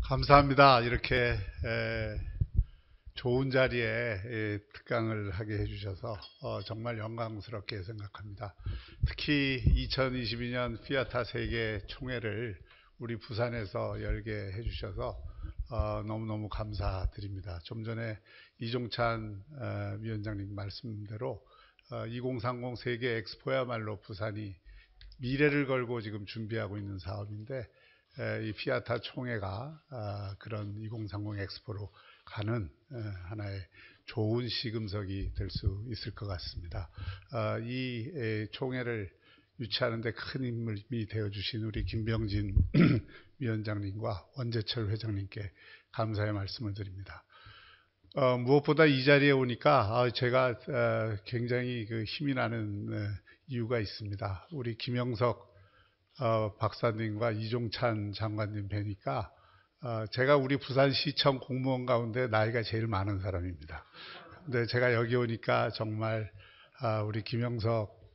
감사합니다. 이렇게 좋은 자리에 특강을 하게 해주셔서 정말 영광스럽게 생각합니다. 특히 2022년 피아타 세계 총회를 우리 부산에서 열게 해주셔서 너무너무 감사드립니다. 좀 전에 이종찬 위원장님 말씀대로 2030 세계 엑스포야말로 부산이 미래를 걸고 지금 준비하고 있는 사업인데, 이 피아타 총회가 그런 2030 엑스포로 가는 하나의 좋은 시금석이 될 수 있을 것 같습니다. 이 총회를 유치하는 데 큰 힘이 되어주신 우리 김병진 위원장님과 원재철 회장님께 감사의 말씀을 드립니다. 무엇보다 이 자리에 오니까 제가 굉장히 힘이 나는 이유가 있습니다. 우리 김영석 박사님과 이종찬 장관님 뵈니까 제가 우리 부산시청 공무원 가운데 나이가 제일 많은 사람입니다. 근데 제가 여기 오니까 정말 우리 김영석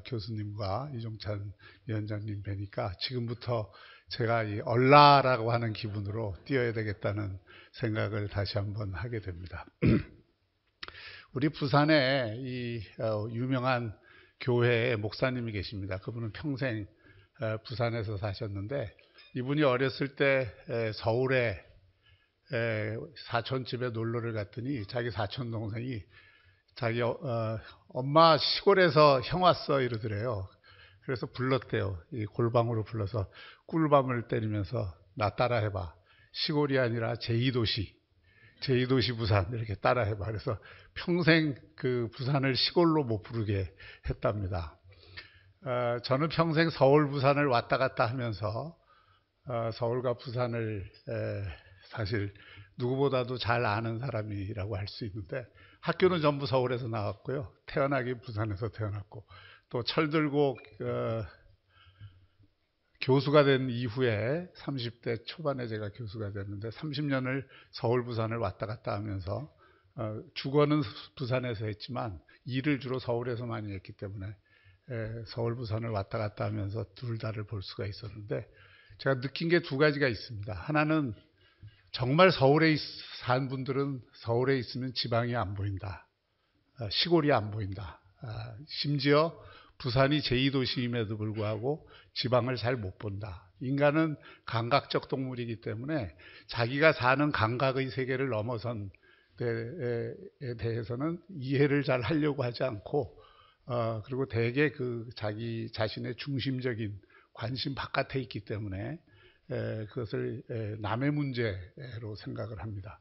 교수님과 이종찬 위원장님 뵈니까 지금부터 제가 이 얼라라고 하는 기분으로 뛰어야 되겠다는 생각을 다시 한번 하게 됩니다. 우리 부산에 이 유명한 교회의 목사님이 계십니다. 그분은 평생 부산에서 사셨는데, 이분이 어렸을 때 서울에 사촌집에 놀러를 갔더니 자기 사촌 동생이 자기 엄마 시골에서 형 왔어 이러더래요. 그래서 불렀대요. 이 골방으로 불러서 꿀밤을 때리면서 나 따라해봐. 시골이 아니라 제2도시 부산 이렇게 따라해봐. 그래서 평생 그 부산을 시골로 못 부르게 했답니다. 저는 평생 서울 부산을 왔다 갔다 하면서 서울과 부산을 사실 누구보다도 잘 아는 사람이라고 할 수 있는데, 학교는 전부 서울에서 나왔고요. 태어나기 부산에서 태어났고, 또 철들고 교수가 된 이후에 30대 초반에 제가 교수가 됐는데 30년을 서울 부산을 왔다 갔다 하면서 주거는 부산에서 했지만 일을 주로 서울에서 많이 했기 때문에 서울 부산을 왔다 갔다 하면서 둘 다를 볼 수가 있었는데, 제가 느낀 게 두 가지가 있습니다. 하나는 정말 서울에 산 분들은 서울에 있으면 지방이 안 보인다. 시골이 안 보인다. 심지어 부산이 제2도시임에도 불구하고 지방을 잘 못 본다. 인간은 감각적 동물이기 때문에 자기가 사는 감각의 세계를 넘어선 데에 대해서는 이해를 잘 하려고 하지 않고, 그리고 대개 자기 자신의 중심적인 관심 바깥에 있기 때문에 그것을 남의 문제로 생각을 합니다.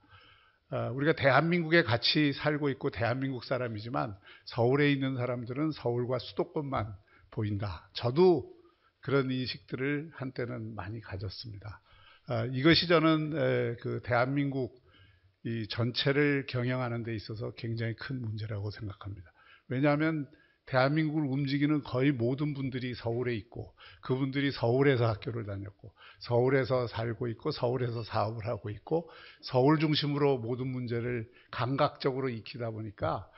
우리가 대한민국에 같이 살고 있고 대한민국 사람이지만 서울에 있는 사람들은 서울과 수도권만 보인다. 저도 그런 인식들을 한때는 많이 가졌습니다. 이것이 저는 그 대한민국 이 전체를 경영하는 데 있어서 굉장히 큰 문제라고 생각합니다. 왜냐하면 대한민국을 움직이는 거의 모든 분들이 서울에 있고, 그분들이 서울에서 학교를 다녔고, 서울에서 살고 있고, 서울에서 사업을 하고 있고, 서울 중심으로 모든 문제를 감각적으로 익히다 보니까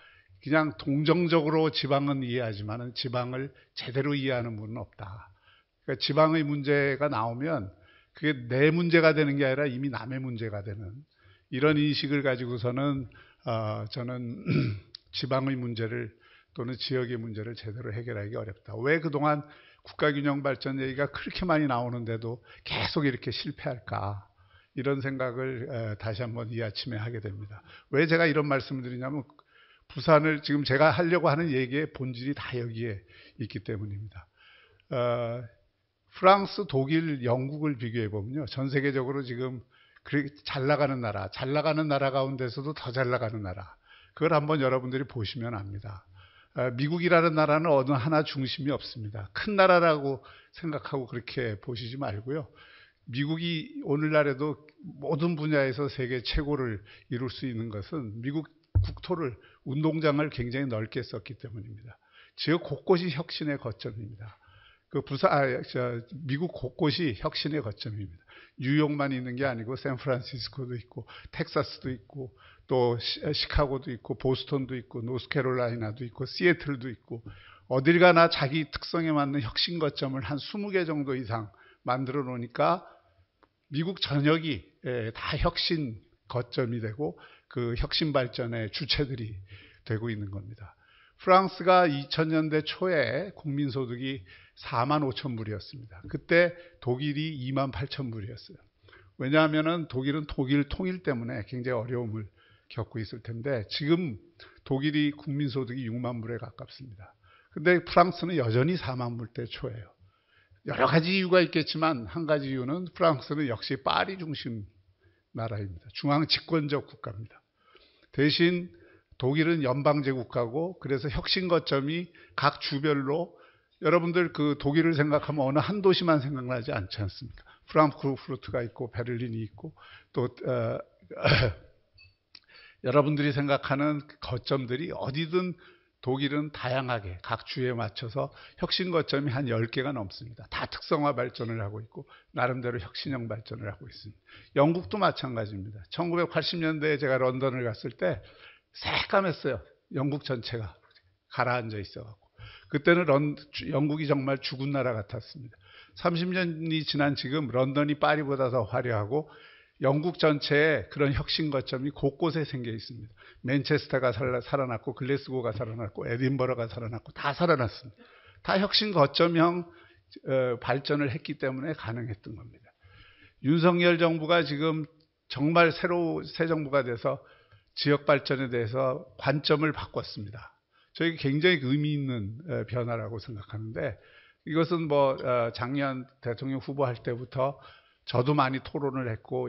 그냥 동정적으로 지방은 이해하지만 지방을 제대로 이해하는 분은 없다. 그러니까 지방의 문제가 나오면 그게 내 문제가 되는 게 아니라 이미 남의 문제가 되는 이런 인식을 가지고서는 저는 지방의 문제를 또는 지역의 문제를 제대로 해결하기 어렵다. 왜 그동안 국가균형발전 얘기가 그렇게 많이 나오는데도 계속 이렇게 실패할까? 이런 생각을 다시 한번 이 아침에 하게 됩니다. 왜 제가 이런 말씀을 드리냐면, 부산을 지금 제가 하려고 하는 얘기의 본질이 다 여기에 있기 때문입니다. 프랑스, 독일, 영국을 비교해 보면요, 전 세계적으로 지금 잘 나가는 나라 가운데서도 더 잘 나가는 나라, 그걸 한번 여러분들이 보시면 압니다. 미국이라는 나라는 어느 하나 중심이 없습니다. 큰 나라라고 생각하고 그렇게 보시지 말고요. 미국이 오늘날에도 모든 분야에서 세계 최고를 이룰 수 있는 것은 미국 국토를, 운동장을 굉장히 넓게 썼기 때문입니다. 지역 곳곳이 혁신의 거점입니다. 미국 곳곳이 혁신의 거점입니다. 뉴욕만 있는 게 아니고 샌프란시스코도 있고 텍사스도 있고 또 시카고도 있고 보스턴도 있고 노스캐롤라이나도 있고 시애틀도 있고, 어딜 가나 자기 특성에 맞는 혁신 거점을 한 20개 정도 이상 만들어 놓으니까 미국 전역이 다 혁신 거점이 되고 그 혁신 발전의 주체들이 되고 있는 겁니다. 프랑스가 2000년대 초에 국민소득이 4만 5천 불이었습니다. 그때 독일이 2만 8천 불이었어요. 왜냐하면 독일은 독일 통일 때문에 굉장히 어려움을 겪고 있을 텐데 지금 독일이 국민소득이 6만 불에 가깝습니다. 근데 프랑스는 여전히 4만 불대 초예요. 여러 가지 이유가 있겠지만 한 가지 이유는 프랑스는 역시 파리 중심 나라입니다. 중앙 집권적 국가입니다. 대신 독일은 연방제 국가고 그래서 혁신 거점이 각 주별로 여러분들 그 독일을 생각하면 어느 한 도시만 생각나지 않지 않습니까? 프랑크푸르트가 있고 베를린이 있고 또 여러분들이 생각하는 거점들이 어디든 독일은 다양하게 각 주에 맞춰서 혁신 거점이 한 10개가 넘습니다. 다 특성화 발전을 하고 있고 나름대로 혁신형 발전을 하고 있습니다. 영국도 마찬가지입니다. 1980년대에 제가 런던을 갔을 때 새까맸어요. 영국 전체가 가라앉아 있어갖고 그때는 영국이 정말 죽은 나라 같았습니다. 30년이 지난 지금 런던이 파리보다 더 화려하고 영국 전체에 그런 혁신 거점이 곳곳에 생겨 있습니다. 맨체스터가 살아났고 글래스고가 살아났고 에딘버러가 살아났고 다 살아났습니다. 다 혁신 거점형 발전을 했기 때문에 가능했던 겁니다. 윤석열 정부가 지금 정말 새 정부가 돼서 지역 발전에 대해서 관점을 바꿨습니다. 저에게 굉장히 의미 있는 변화라고 생각하는데 이것은 작년 대통령 후보할 때부터 저도 많이 토론을 했고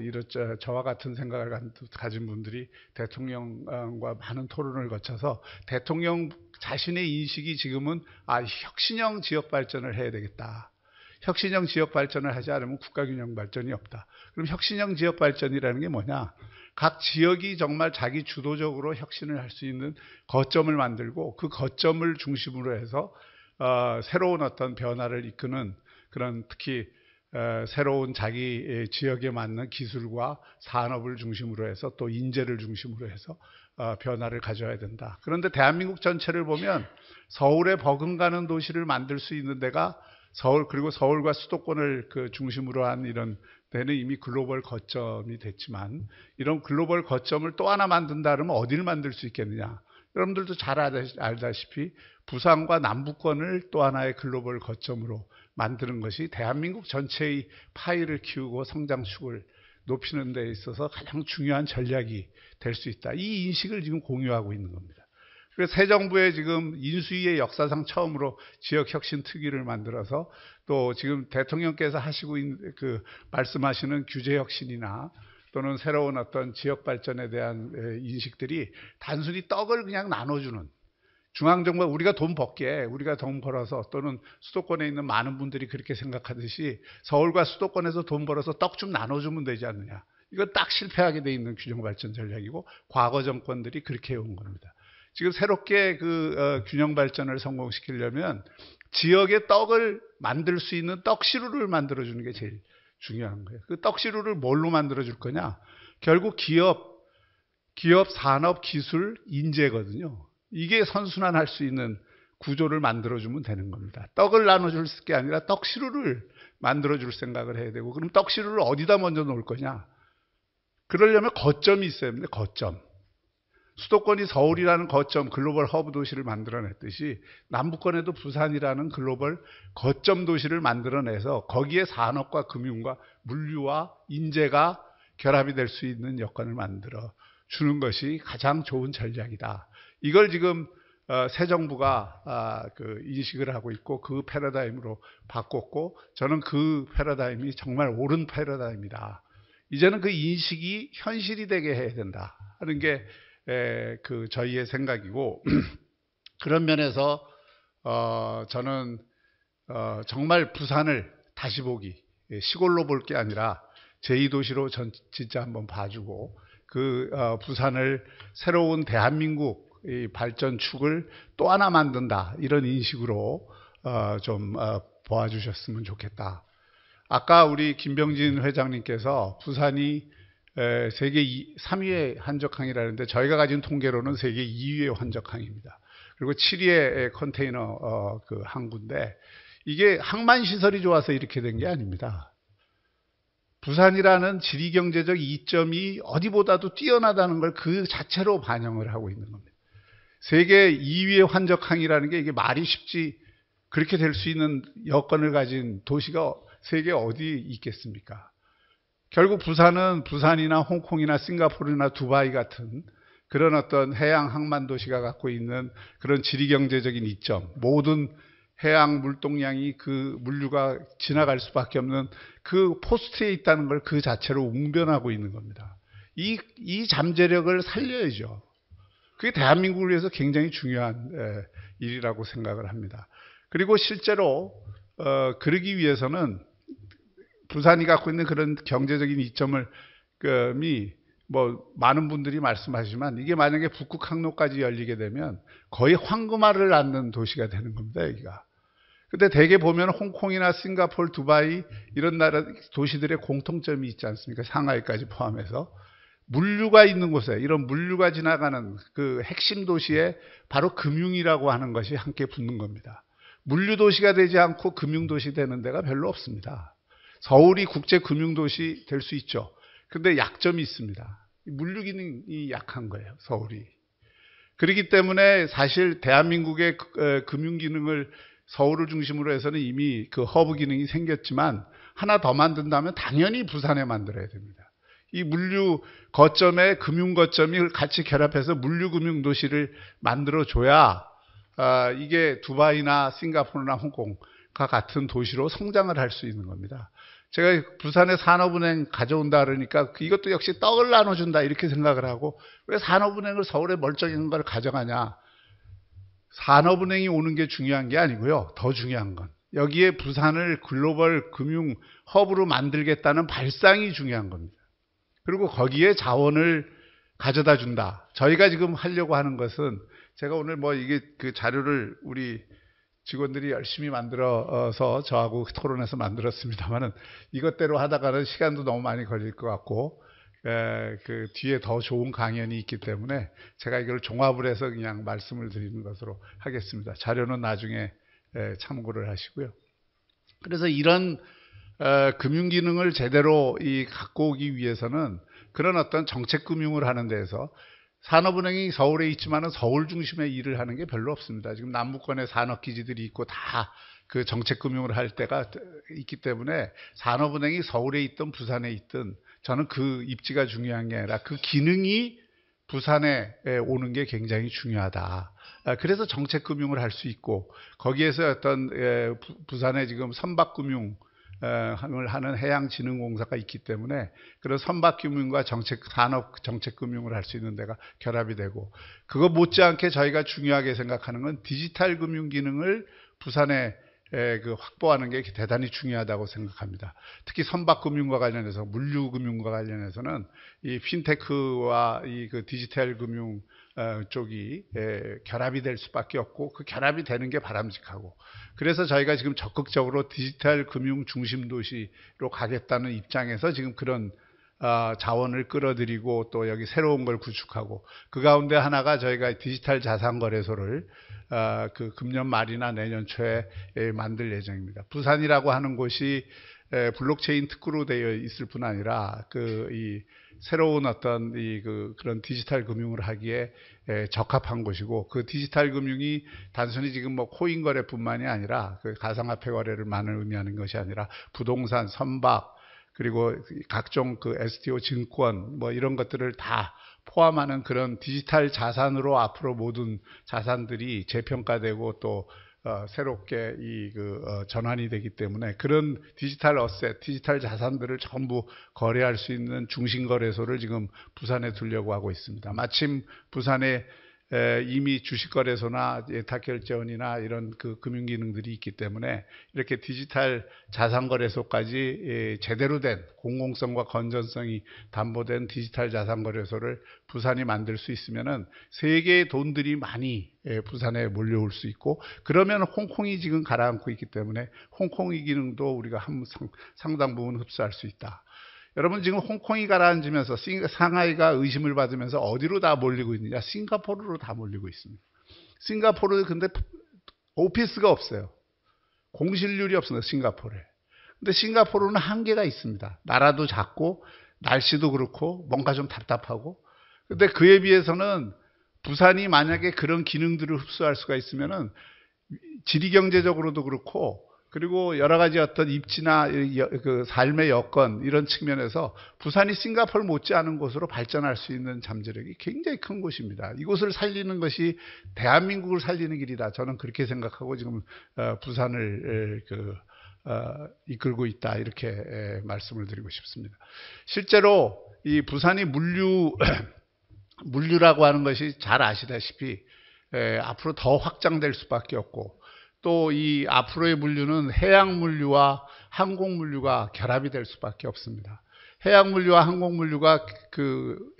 저와 같은 생각을 가진 분들이 대통령과 많은 토론을 거쳐서 대통령 자신의 인식이 지금은 혁신형 지역 발전을 해야 되겠다. 혁신형 지역 발전을 하지 않으면 국가균형 발전이 없다. 그럼 혁신형 지역 발전이라는 게 뭐냐? 각 지역이 정말 자기 주도적으로 혁신을 할 수 있는 거점을 만들고 그 거점을 중심으로 해서 새로운 어떤 변화를 이끄는 그런 특히 새로운 자기 지역에 맞는 기술과 산업을 중심으로 해서 또 인재를 중심으로 해서 변화를 가져야 된다. 그런데 대한민국 전체를 보면 서울에 버금가는 도시를 만들 수 있는 데가 그리고 서울과 수도권을 그 중심으로 한 이런 데는 이미 글로벌 거점이 됐지만 이런 글로벌 거점을 또 하나 만든다 그러면 어디를 만들 수 있겠느냐. 여러분들도 잘 알다시피 부산과 남부권을 또 하나의 글로벌 거점으로 만드는 것이 대한민국 전체의 파이를 키우고 성장축을 높이는 데 있어서 가장 중요한 전략이 될 수 있다. 이 인식을 지금 공유하고 있는 겁니다. 그래서 새 정부에 지금 인수위의 역사상 처음으로 지역혁신 특위를 만들어서 또 지금 대통령께서 하시고 있는 말씀하시는 규제혁신이나 또는 새로운 어떤 지역 발전에 대한 인식들이 단순히 떡을 그냥 나눠주는 중앙정부가 우리가 돈 벌어서 또는 수도권에 있는 많은 분들이 그렇게 생각하듯이 서울과 수도권에서 돈 벌어서 떡 좀 나눠주면 되지 않느냐. 이거 딱 실패하게 돼 있는 균형발전 전략이고 과거 정권들이 그렇게 해온 겁니다. 지금 새롭게 균형 발전을 성공시키려면 지역의 떡을 만들 수 있는 떡시루를 만들어주는 게 제일 중요한 거예요. 그 떡시루를 뭘로 만들어줄 거냐? 결국 기업, 산업, 기술, 인재거든요. 이게 선순환할 수 있는 구조를 만들어주면 되는 겁니다. 떡을 나눠줄 게 아니라 떡시루를 만들어줄 생각을 해야 되고 그럼 떡시루를 어디다 먼저 놓을 거냐? 그러려면 거점이 있어야 합니다. 거점. 수도권이 서울이라는 거점, 글로벌 허브 도시를 만들어냈듯이 남부권에도 부산이라는 글로벌 거점 도시를 만들어내서 거기에 산업과 금융과 물류와 인재가 결합이 될 수 있는 여건을 만들어 주는 것이 가장 좋은 전략이다. 이걸 지금 새 정부가 인식을 하고 있고 그 패러다임으로 바꿨고 저는 그 패러다임이 정말 옳은 패러다임이다. 이제는 그 인식이 현실이 되게 해야 된다 하는 게 저희의 생각이고 그런 면에서 저는 정말 부산을 다시 보기 시골로 볼 게 아니라 제2도시로 진짜 한번 봐주고 부산을 새로운 대한민국 발전축을 또 하나 만든다 이런 인식으로 좀 보아주셨으면 좋겠다. 아까 우리 김병진 회장님께서 부산이 세계 3위의 한적항이라는데 저희가 가진 통계로는 세계 2위의 한적항입니다. 그리고 7위의 컨테이너 항구인데 이게 항만 시설이 좋아서 이렇게 된 게 아닙니다. 부산이라는 지리경제적 이점이 어디보다도 뛰어나다는 걸 그 자체로 반영을 하고 있는 겁니다. 세계 2위의 환적항이라는 게 이게 말이 쉽지 그렇게 될 수 있는 여건을 가진 도시가 세계 어디 있겠습니까? 결국 부산은 부산이나 홍콩이나 싱가포르나 두바이 같은 그런 어떤 해양 항만 도시가 갖고 있는 그런 지리경제적인 이점, 모든 해양 물동량이 그 물류가 지나갈 수밖에 없는 그 포스트에 있다는 걸 그 자체로 웅변하고 있는 겁니다. 이 잠재력을 살려야죠. 그게 대한민국을 위해서 굉장히 중요한 일이라고 생각을 합니다. 그리고 실제로 그러기 위해서는 부산이 갖고 있는 그런 경제적인 이점을 뭐 많은 분들이 말씀하시지만 이게 만약에 북극 항로까지 열리게 되면 거의 황금알을 낳는 도시가 되는 겁니다. 여기가. 근데 대개 보면 홍콩이나 싱가포르, 두바이 이런 나라 도시들의 공통점이 있지 않습니까? 상하이까지 포함해서 물류가 있는 곳에 이런 물류가 지나가는 그 핵심 도시에 바로 금융이라고 하는 것이 함께 붙는 겁니다. 물류 도시가 되지 않고 금융 도시 되는 데가 별로 없습니다. 서울이 국제 금융 도시 될 수 있죠. 근데 약점이 있습니다. 물류 기능이 약한 거예요, 서울이. 그렇기 때문에 사실 대한민국의 금융 기능을 서울을 중심으로 해서는 이미 그 허브 기능이 생겼지만 하나 더 만든다면 당연히 부산에 만들어야 됩니다. 이 물류 거점에 금융 거점이 같이 결합해서 물류 금융 도시를 만들어줘야 이게 두바이나 싱가포르나 홍콩과 같은 도시로 성장을 할 수 있는 겁니다. 제가 부산에 산업은행 가져온다 그러니까 이것도 역시 떡을 나눠준다 이렇게 생각을 하고 왜 산업은행을 서울에 멀쩡한 걸 가져가냐. 산업은행이 오는 게 중요한 게 아니고요. 더 중요한 건 여기에 부산을 글로벌 금융 허브로 만들겠다는 발상이 중요한 겁니다. 그리고 거기에 자원을 가져다 준다. 저희가 지금 하려고 하는 것은 제가 오늘 뭐 이게 그 자료를 우리 직원들이 열심히 만들어서 저하고 토론해서 만들었습니다만은 이것대로 하다가는 시간도 너무 많이 걸릴 것 같고 그 뒤에 더 좋은 강연이 있기 때문에 제가 이걸 종합을 해서 그냥 말씀을 드리는 것으로 하겠습니다. 자료는 나중에 참고를 하시고요. 그래서 이런 금융 기능을 제대로 갖고 오기 위해서는 그런 어떤 정책 금융을 하는 데에서 산업은행이 서울에 있지만은 서울 중심의 일을 하는 게 별로 없습니다. 지금 남부권에 산업기지들이 있고 다 그 정책금융을 할 때가 있기 때문에 산업은행이 서울에 있든 부산에 있든 저는 그 입지가 중요한 게 아니라 그 기능이 부산에 오는 게 굉장히 중요하다. 그래서 정책금융을 할 수 있고 거기에서 어떤 부산에 지금 선박금융 을 하는 해양진흥공사가 있기 때문에 그런 선박금융과 산업 정책금융을 할 수 있는 데가 결합이 되고 그거 못지않게 저희가 중요하게 생각하는 건 디지털 금융 기능을 부산에 확보하는 게 대단히 중요하다고 생각합니다. 특히 선박금융과 관련해서 물류금융과 관련해서는 이 핀테크와 그 디지털 금융 쪽이 결합이 될 수밖에 없고 그 결합이 되는 게 바람직하고 그래서 저희가 지금 적극적으로 디지털 금융 중심 도시로 가겠다는 입장에서 지금 그런 자원을 끌어들이고 또 여기 새로운 걸 구축하고 그 가운데 하나가 저희가 디지털 자산 거래소를 그 금년 말이나 내년 초에 만들 예정입니다. 부산이라고 하는 곳이 블록체인 특구로 되어 있을 뿐 아니라 이 새로운 어떤 그런 디지털 금융을 하기에 적합한 곳이고 그 디지털 금융이 단순히 지금 뭐 코인 거래뿐만이 아니라 그 가상화폐 거래를만을 의미하는 것이 아니라 부동산, 선박 그리고 각종 그 STO 증권 뭐 이런 것들을 다 포함하는 그런 디지털 자산으로 앞으로 모든 자산들이 재평가되고 또 새롭게 전환이 되기 때문에 그런 디지털 어셋, 디지털 자산들을 전부 거래할 수 있는 중심거래소를 지금 부산에 두려고 하고 있습니다. 마침 부산에 이미 주식거래소나 예탁결제원이나 이런 그 금융기능들이 있기 때문에 이렇게 디지털 자산거래소까지 제대로 된 공공성과 건전성이 담보된 디지털 자산거래소를 부산이 만들 수 있으면은 세계의 돈들이 많이 부산에 몰려올 수 있고 그러면 홍콩이 지금 가라앉고 있기 때문에 홍콩의 기능도 우리가 상당 부분 흡수할 수 있다. 여러분 지금 홍콩이 가라앉으면서 상하이가 의심을 받으면서 어디로 다 몰리고 있느냐? 싱가포르로 다 몰리고 있습니다. 싱가포르 근데 오피스가 없어요. 공실률이 없습니다. 싱가포르에. 근데 싱가포르는 한계가 있습니다. 나라도 작고 날씨도 그렇고 뭔가 좀 답답하고. 근데 그에 비해서는 부산이 만약에 그런 기능들을 흡수할 수가 있으면은 지리 경제적으로도 그렇고, 그리고 여러 가지 어떤 입지나 그 삶의 여건 이런 측면에서 부산이 싱가포르 못지않은 곳으로 발전할 수 있는 잠재력이 굉장히 큰 곳입니다. 이곳을 살리는 것이 대한민국을 살리는 길이다. 저는 그렇게 생각하고 지금 부산을 이끌고 있다, 이렇게 말씀을 드리고 싶습니다. 실제로 이 부산이 물류라고 하는 것이 잘 아시다시피 앞으로 더 확장될 수밖에 없고, 또 이 앞으로의 물류는 해양 물류와 항공 물류가 결합이 될 수밖에 없습니다. 해양 물류와 항공 물류가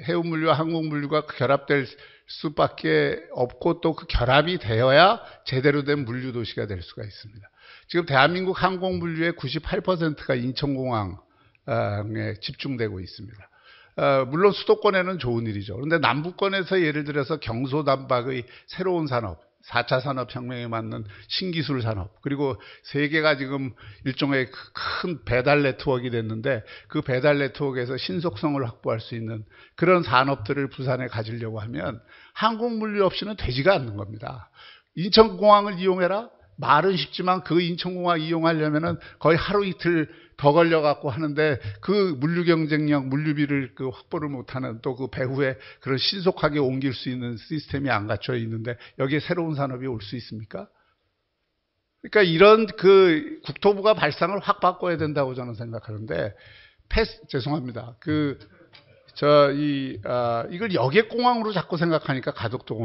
해운 물류와 항공 물류가 결합될 수밖에 없고, 또 그 결합이 되어야 제대로 된 물류 도시가 될 수가 있습니다. 지금 대한민국 항공 물류의 98%가 인천공항에 집중되고 있습니다. 물론 수도권에는 좋은 일이죠. 그런데 남부권에서 예를 들어서 경소단박의 새로운 산업, 4차 산업혁명에 맞는 신기술 산업, 그리고 세계가 지금 일종의 큰 배달 네트워크가 됐는데, 그 배달 네트워크에서 신속성을 확보할 수 있는 그런 산업들을 부산에 가지려고 하면 항공 물류 없이는 되지가 않는 겁니다. 인천공항을 이용해라? 말은 쉽지만 그 인천공항 이용하려면은 거의 하루 이틀 더 걸려갖고 하는데, 그 물류 경쟁력, 물류비를 확보를 못하는, 또 그 배후에 그런 신속하게 옮길 수 있는 시스템이 안 갖춰 있는데 여기에 새로운 산업이 올 수 있습니까? 그러니까 이런 국토부가 발상을 확 바꿔야 된다고 저는 생각하는데, 죄송합니다. 이걸 여객공항으로 자꾸 생각하니까 가덕도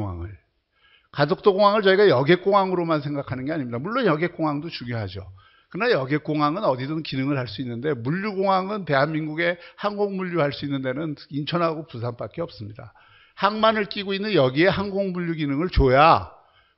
공항을 저희가 여객공항으로만 생각하는 게 아닙니다. 물론 여객공항도 중요하죠. 그러나 여객공항은 어디든 기능을 할 수 있는데, 물류공항은 대한민국에 항공 물류할 수 있는 데는 인천하고 부산밖에 없습니다. 항만을 끼고 있는 여기에 항공 물류 기능을 줘야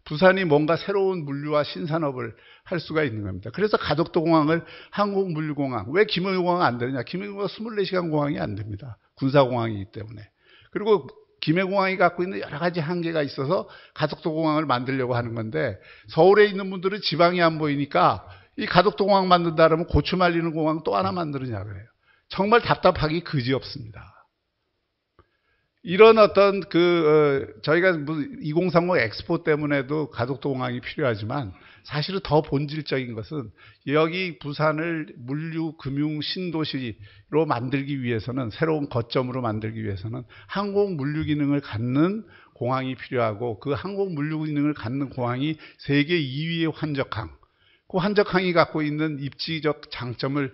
부산이 뭔가 새로운 물류와 신산업을 할 수가 있는 겁니다. 그래서 가덕도 공항을 항공 물류공항, 왜 김해공항 안 되느냐? 김해공항 24시간 공항이 안 됩니다. 군사공항이기 때문에. 그리고 김해공항이 갖고 있는 여러 가지 한계가 있어서 가덕도 공항을 만들려고 하는 건데, 서울에 있는 분들은 지방이 안 보이니까 이 가덕도 공항 만든다 그러면 고추 말리는 공항 또 하나 만드느냐 그래요. 정말 답답하기 그지없습니다. 이런 어떤 저희가 2030 엑스포 때문에도 가덕도 공항이 필요하지만, 사실은 더 본질적인 것은 여기 부산을 물류, 금융, 신도시로 만들기 위해서는, 새로운 거점으로 만들기 위해서는 항공 물류 기능을 갖는 공항이 필요하고, 그 항공 물류 기능을 갖는 공항이 세계 2위의 환적항, 그 환적항이 갖고 있는 입지적 장점을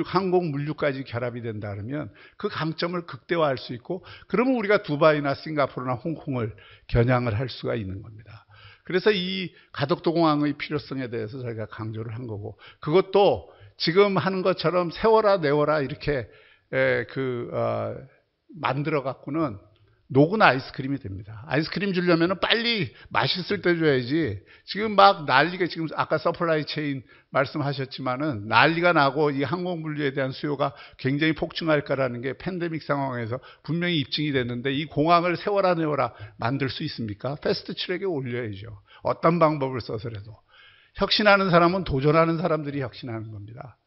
항공 물류까지 결합이 된다 그러면 그 강점을 극대화할 수 있고, 그러면 우리가 두바이나 싱가포르나 홍콩을 겨냥을 할 수가 있는 겁니다. 그래서 이 가덕도 공항의 필요성에 대해서 저희가 강조를 한 거고, 그것도 지금 하는 것처럼 세워라 내워라 이렇게 만들어 갖고는 녹은 아이스크림이 됩니다. 아이스크림 주려면 빨리 맛있을 때 줘야지. 지금 막 난리가, 지금 아까 서플라이 체인 말씀하셨지만은 난리가 나고 이 항공 물류에 대한 수요가 굉장히 폭증할 거라는 게 팬데믹 상황에서 분명히 입증이 됐는데, 이 공항을 세워라 내워라 만들 수 있습니까? 패스트 트랙에 올려야죠. 어떤 방법을 써서라도. 혁신하는 사람은 도전하는 사람들이 혁신하는 겁니다.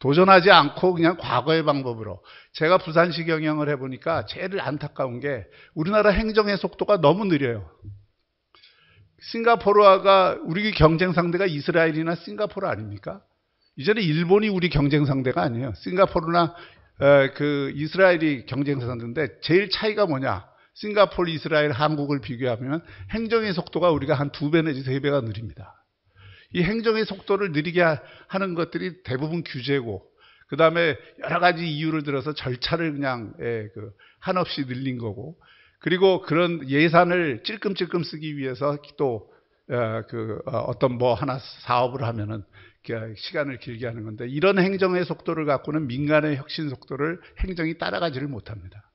도전하지 않고 그냥 과거의 방법으로. 제가 부산시 경영을 해보니까 제일 안타까운 게 우리나라 행정의 속도가 너무 느려요. 싱가포르가 우리 경쟁 상대가 이스라엘이나 싱가포르 아닙니까? 이제는 일본이 우리 경쟁 상대가 아니에요. 싱가포르나 이스라엘이 경쟁 상대인데, 제일 차이가 뭐냐? 싱가포르, 이스라엘, 한국을 비교하면 행정의 속도가 우리가 한 2배 내지 3배가 느립니다. 이 행정의 속도를 느리게 하는 것들이 대부분 규제고, 그 다음에 여러 가지 이유를 들어서 절차를 그냥 한없이 늘린 거고, 그리고 그런 예산을 찔끔찔끔 쓰기 위해서 또 어떤 하나 사업을 하면은 시간을 길게 하는 건데, 이런 행정의 속도를 갖고는 민간의 혁신 속도를 행정이 따라가지를 못합니다.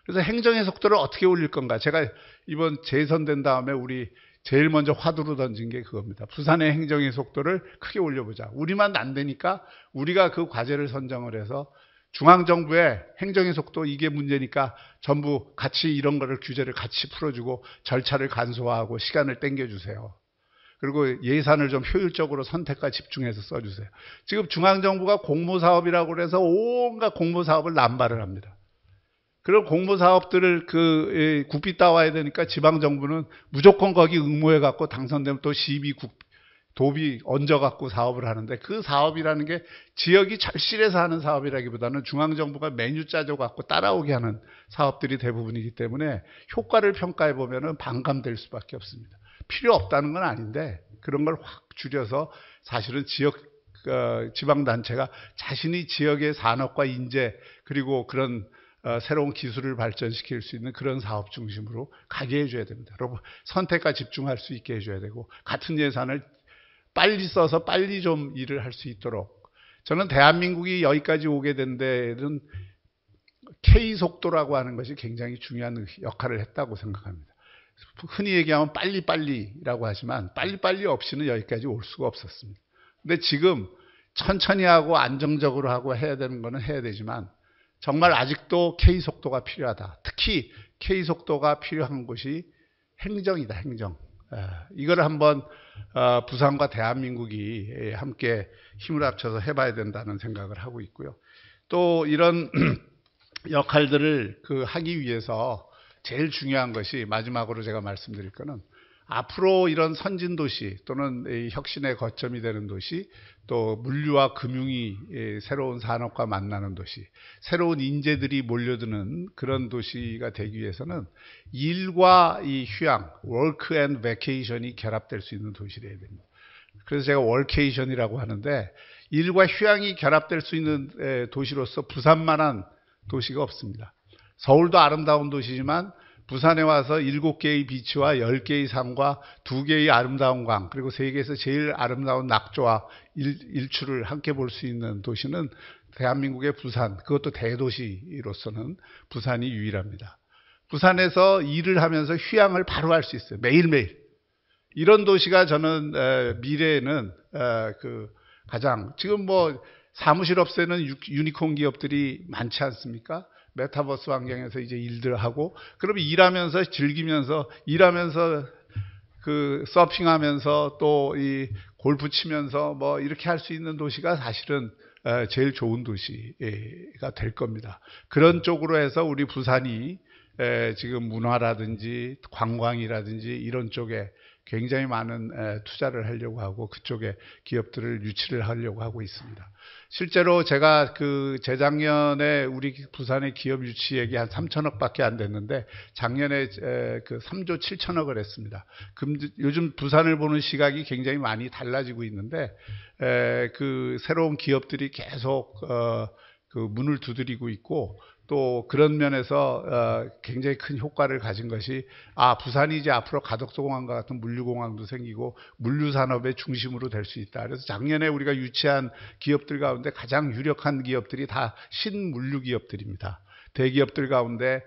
그래서 행정의 속도를 어떻게 올릴 건가? 제가 이번 재선된 다음에 우리 제일 먼저 화두로 던진 게 그겁니다. 부산의 행정의 속도를 크게 올려보자. 우리만 안 되니까 우리가 그 과제를 선정을 해서 중앙정부의 행정의 속도 이게 문제니까 전부 같이 이런 거를 규제를 같이 풀어주고 절차를 간소화하고 시간을 땡겨주세요. 그리고 예산을 좀 효율적으로 선택과 집중해서 써주세요. 지금 중앙정부가 공모사업이라고 그래서 온갖 공모사업을 남발을 합니다. 그런 공모사업들을 국비 따와야 되니까 지방정부는 무조건 거기 응모해갖고 당선되면 또 시비, 도비 얹어갖고 사업을 하는데, 그 사업이라는 게 지역이 절실해서 하는 사업이라기보다는 중앙정부가 메뉴 짜줘갖고 따라오게 하는 사업들이 대부분이기 때문에 효과를 평가해 보면은 반감될 수밖에 없습니다. 필요 없다는 건 아닌데 그런 걸 확 줄여서 사실은 지방단체가 자신이 지역의 산업과 인재 그리고 그런 새로운 기술을 발전시킬 수 있는 그런 사업 중심으로 가게 해줘야 됩니다. 여러분, 선택과 집중할 수 있게 해줘야 되고, 같은 예산을 빨리 써서 빨리 좀 일을 할 수 있도록. 저는 대한민국이 여기까지 오게 된 데는 K속도라고 하는 것이 굉장히 중요한 역할을 했다고 생각합니다. 흔히 얘기하면 빨리빨리라고 하지만 빨리빨리 없이는 여기까지 올 수가 없었습니다. 근데 지금 천천히 하고 안정적으로 하고 해야 되는 거는 해야 되지만 정말 아직도 K속도가 필요하다. 특히 K속도가 필요한 곳이 행정이다, 행정. 이걸 한번 부산과 대한민국이 함께 힘을 합쳐서 해봐야 된다는 생각을 하고 있고요. 또 이런 역할들을 하기 위해서 제일 중요한 것이, 마지막으로 제가 말씀드릴 거는, 앞으로 이런 선진도시 또는 혁신의 거점이 되는 도시, 또 물류와 금융이 새로운 산업과 만나는 도시, 새로운 인재들이 몰려드는 그런 도시가 되기 위해서는 일과 이 휴양, work and vacation이 결합될 수 있는 도시가 돼야 됩니다. 그래서 제가 월케이션이라고 하는데, 일과 휴양이 결합될 수 있는 도시로서 부산만한 도시가 없습니다. 서울도 아름다운 도시지만 부산에 와서 7개의 비치와 10개의 산과 2개의 아름다운 강, 그리고 세계에서 제일 아름다운 낙조와 일출을 함께 볼 수 있는 도시는 대한민국의 부산, 그것도 대도시로서는 부산이 유일합니다. 부산에서 일을 하면서 휴양을 바로 할 수 있어요. 매일매일. 이런 도시가 저는 미래에는 가장, 지금 뭐 사무실 없애는 유니콘 기업들이 많지 않습니까? 메타버스 환경에서 이제 일들 하고, 그러면 일하면서 즐기면서, 일하면서 서핑하면서 또 이 골프 치면서 뭐 이렇게 할 수 있는 도시가 사실은 제일 좋은 도시가 될 겁니다. 그런 쪽으로 해서 우리 부산이 지금 문화라든지 관광이라든지 이런 쪽에 굉장히 많은 투자를 하려고 하고, 그쪽에 기업들을 유치를 하려고 하고 있습니다. 실제로 제가 재작년에 우리 부산의 기업 유치액이 한 3천억밖에 안 됐는데, 작년에 3조 7천억을 했습니다. 요즘 부산을 보는 시각이 굉장히 많이 달라지고 있는데, 새로운 기업들이 계속 문을 두드리고 있고, 또 그런 면에서 굉장히 큰 효과를 가진 것이, 부산이 이제 앞으로 가덕도공항과 같은 물류공항도 생기고 물류산업의 중심으로 될 수 있다. 그래서 작년에 우리가 유치한 기업들 가운데 가장 유력한 기업들이 다 신물류 기업들입니다. 대기업들 가운데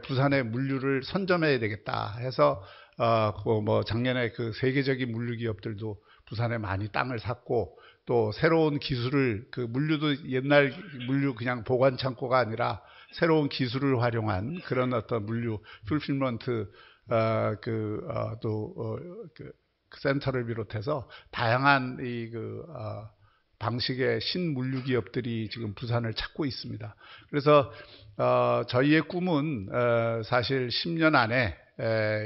부산의 물류를 선점해야 되겠다 해서 작년에 세계적인 물류 기업들도 부산에 많이 땅을 샀고, 또 새로운 기술을, 물류도 옛날 물류 그냥 보관 창고가 아니라 새로운 기술을 활용한 그런 어떤 물류 풀필먼트 센터를 비롯해서 다양한 방식의 신물류 기업들이 지금 부산을 찾고 있습니다. 그래서 저희의 꿈은 사실 10년 안에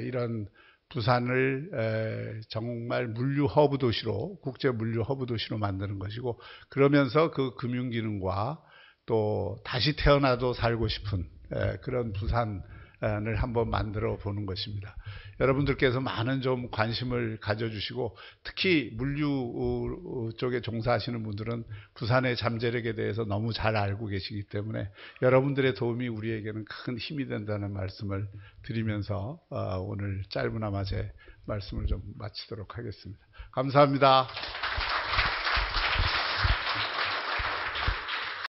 이런 부산을 정말 물류 허브 도시로, 국제 물류 허브 도시로 만드는 것이고, 그러면서 그 금융기능과 또 다시 태어나도 살고 싶은 그런 부산을 한번 만들어 보는 것입니다. 여러분들께서 많은 좀 관심을 가져주시고, 특히 물류 쪽에 종사하시는 분들은 부산의 잠재력에 대해서 너무 잘 알고 계시기 때문에 여러분들의 도움이 우리에게는 큰 힘이 된다는 말씀을 드리면서 오늘 짧으나마 제 말씀을 좀 마치도록 하겠습니다. 감사합니다.